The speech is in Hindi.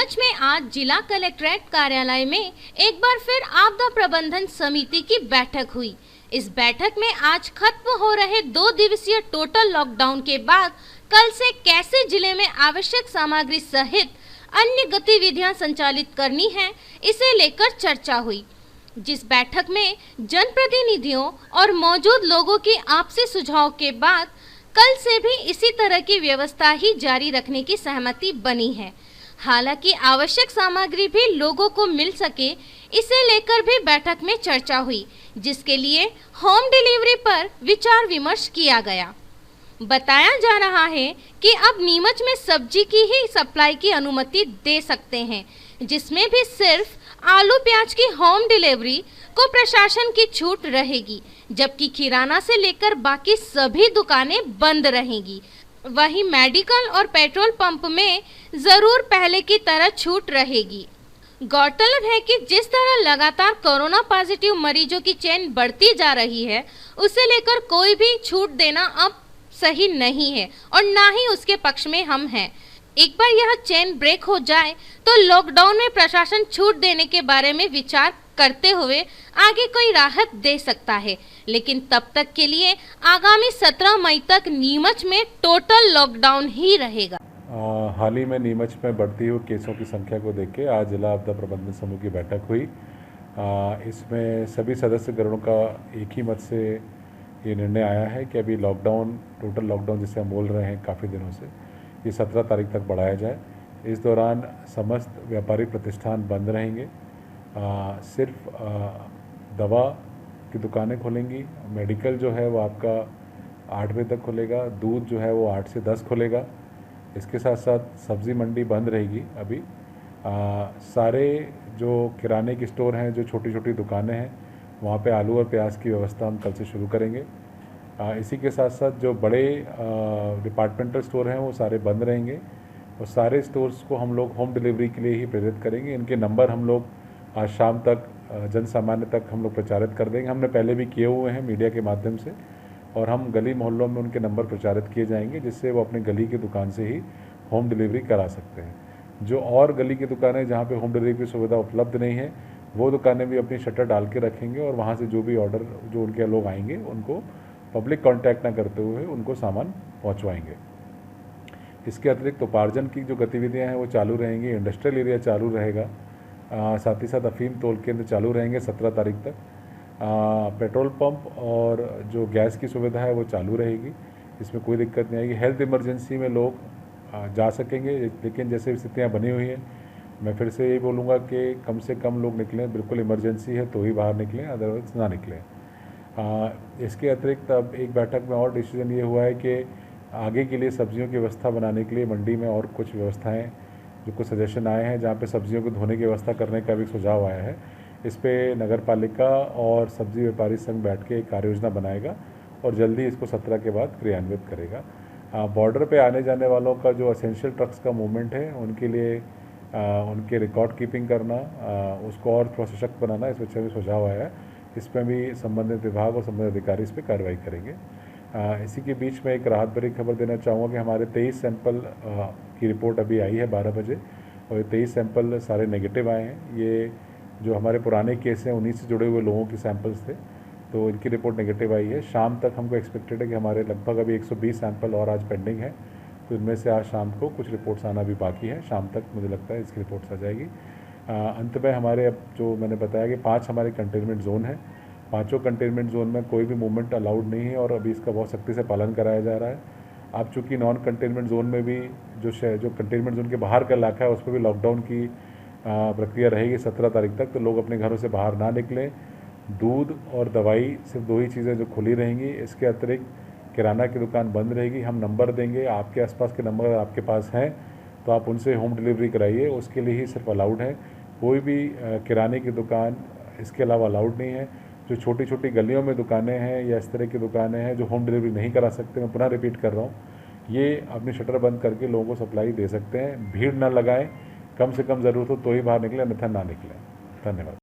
नीमच में आज जिला कलेक्ट्रेट कार्यालय में एक बार फिर आपदा प्रबंधन समिति की बैठक हुई। इस बैठक में आज खत्म हो रहे 2 दिवसीय टोटल लॉकडाउन के बाद कल से कैसे जिले में आवश्यक सामग्री सहित अन्य गतिविधियां संचालित करनी है, इसे लेकर चर्चा हुई। जिस बैठक में जनप्रतिनिधियों और मौजूद लोगों की आपसी सुझाव के बाद कल से भी इसी तरह की व्यवस्था ही जारी रखने की सहमति बनी है। हालांकि आवश्यक सामग्री भी लोगों को मिल सके, इसे लेकर भी बैठक में चर्चा हुई, जिसके लिए होम डिलीवरी पर विचार विमर्श किया गया। बताया जा रहा है कि अब नीमच में सब्जी की ही सप्लाई की अनुमति दे सकते हैं, जिसमें भी सिर्फ आलू प्याज की होम डिलीवरी को प्रशासन की छूट रहेगी, जबकि किराना से लेकर बाकी सभी दुकानें बंद रहेंगी। वहीं मेडिकल और पेट्रोल पंप में जरूर पहले की तरह छूट रहेगी। गौरतलब है कि जिस तरह लगातार कोरोना पॉजिटिव मरीजों की चेन बढ़ती जा रही है, उसे लेकर कोई भी छूट देना अब सही नहीं है और ना ही उसके पक्ष में हम हैं। एक बार यह चेन ब्रेक हो जाए तो लॉकडाउन में प्रशासन छूट देने के बारे में विचार करते हुए आगे कोई राहत दे सकता है, लेकिन तब तक के लिए आगामी 17 मई तक नीमच में टोटल लॉकडाउन ही रहेगा। हाल ही में नीमच में बढ़ती हुई केसों की संख्या को देख के आज जिला आपदा प्रबंधन समूह की बैठक हुई। इसमें सभी सदस्यगणों का एक ही मत से ये निर्णय आया है कि अभी लॉकडाउन, टोटल लॉकडाउन जिसे हम बोल रहे हैं काफ़ी दिनों से, ये 17 तारीख तक बढ़ाया जाए। इस दौरान समस्त व्यापारी प्रतिष्ठान बंद रहेंगे। सिर्फ दवा की दुकानें खुलेंगी। मेडिकल जो है वो आपका 8 बजे तक खुलेगा। दूध जो है वो 8 से 10 खुलेगा। इसके साथ साथ सब्ज़ी मंडी बंद रहेगी। अभी सारे जो किराने की स्टोर हैं, जो छोटी छोटी दुकानें हैं, वहाँ पे आलू और प्याज की व्यवस्था हम कल से शुरू करेंगे। इसी के साथ साथ जो बड़े डिपार्टमेंटल स्टोर हैं वो सारे बंद रहेंगे और सारे स्टोर्स को हम लोग होम डिलीवरी के लिए ही प्रेरित करेंगे। इनके नंबर हम लोग आज शाम तक जन सामान्य तक हम लोग प्रचारित कर देंगे। हमने पहले भी किए हुए हैं मीडिया के माध्यम से, और हम गली मोहल्लों में उनके नंबर प्रचारित किए जाएंगे, जिससे वो अपने गली की दुकान से ही होम डिलीवरी करा सकते हैं। जो और गली की दुकानें जहाँ पे होम डिलीवरी की सुविधा उपलब्ध नहीं है, वो दुकानें भी अपनी शटर डाल के रखेंगे और वहाँ से जो भी ऑर्डर जो उनके लोग आएंगे उनको पब्लिक कांटेक्ट ना करते हुए उनको सामान पहुँचवाएंगे। इसके अतिरिक्त उपार्जन की जो गतिविधियाँ हैं वो चालू रहेंगी। इंडस्ट्रियल एरिया चालू रहेगा। साथ ही साथ अफीम तोल केंद्र चालू रहेंगे 17 तारीख तक। पेट्रोल पंप और जो गैस की सुविधा है वो चालू रहेगी, इसमें कोई दिक्कत नहीं आएगी। हेल्थ इमरजेंसी में लोग जा सकेंगे, लेकिन जैसे स्थितियाँ बनी हुई हैं, मैं फिर से यही बोलूँगा कि कम से कम लोग निकलें। बिल्कुल इमरजेंसी है तो ही बाहर निकलें, अदरवाइज ना निकलें। इसके अतिरिक्त अब एक बैठक में और डिसीजन ये हुआ है कि आगे के लिए सब्जियों की व्यवस्था बनाने के लिए मंडी में और कुछ व्यवस्थाएँ, जो कुछ सजेशन आए हैं जहाँ पे सब्जियों को धोने की व्यवस्था करने का भी सुझाव आया है। इस पे नगर पालिका और सब्जी व्यापारी संघ बैठ के एक कार्य योजना बनाएगा और जल्दी इसको 17 के बाद क्रियान्वित करेगा। बॉर्डर पे आने जाने वालों का जो एसेंशियल ट्रक्स का मूवमेंट है, उनके लिए उनके रिकॉर्ड कीपिंग करना, उसको और थोड़ा सशक्त बनाना, इस वजह भी सुझाव आया है। इस पर भी संबंधित विभाग और संबंधित अधिकारी इस पर कार्रवाई करेंगे। इसी के बीच में एक राहत भरी खबर देना चाहूँगा कि हमारे 23 सैंपल की रिपोर्ट अभी आई है 12 बजे, और ये 23 सैंपल सारे नेगेटिव आए हैं। ये जो हमारे पुराने केस हैं उन्हीं से जुड़े हुए लोगों के सैंपल्स थे, तो इनकी रिपोर्ट नेगेटिव आई है। शाम तक हमको एक्सपेक्टेड है कि हमारे लगभग अभी 120 सैंपल और आज पेंडिंग है, तो इनमें से आज शाम को कुछ रिपोर्ट्स आना भी बाकी है। शाम तक मुझे लगता है इसकी रिपोर्ट्स आ जाएगी। अंत में हमारे अब जो मैंने बताया कि 5 हमारे कंटेनमेंट जोन है, 5 कंटेनमेंट जोन में कोई भी मूवमेंट अलाउड नहीं है और अभी इसका बहुत सख्ती से पालन कराया जा रहा है। अब चूँकि नॉन कंटेनमेंट जोन में भी जो कंटेनमेंट जोन के बाहर का इलाका है, उस पर भी लॉकडाउन की प्रक्रिया रहेगी 17 तारीख तक, तो लोग अपने घरों से बाहर ना निकलें। दूध और दवाई सिर्फ 2 ही चीज़ें जो खुली रहेंगी। इसके अतिरिक्त किराना की दुकान बंद रहेगी। हम नंबर देंगे, आपके आसपास के नंबर अगर आपके पास हैं तो आप उनसे होम डिलीवरी कराइए, उसके लिए ही सिर्फ अलाउड है। कोई भी किराने की दुकान इसके अलावा अलाउड नहीं है। जो छोटी छोटी गलियों में दुकानें हैं या इस तरह की दुकानें हैं जो होम डिलीवरी नहीं करा सकते, मैं पुनः रिपीट कर रहा हूँ, ये अपनी शटर बंद करके लोगों को सप्लाई दे सकते हैं। भीड़ ना लगाएं, कम से कम ज़रूरत हो तो ही बाहर निकलें, अन्यथा ना निकलें। धन्यवाद।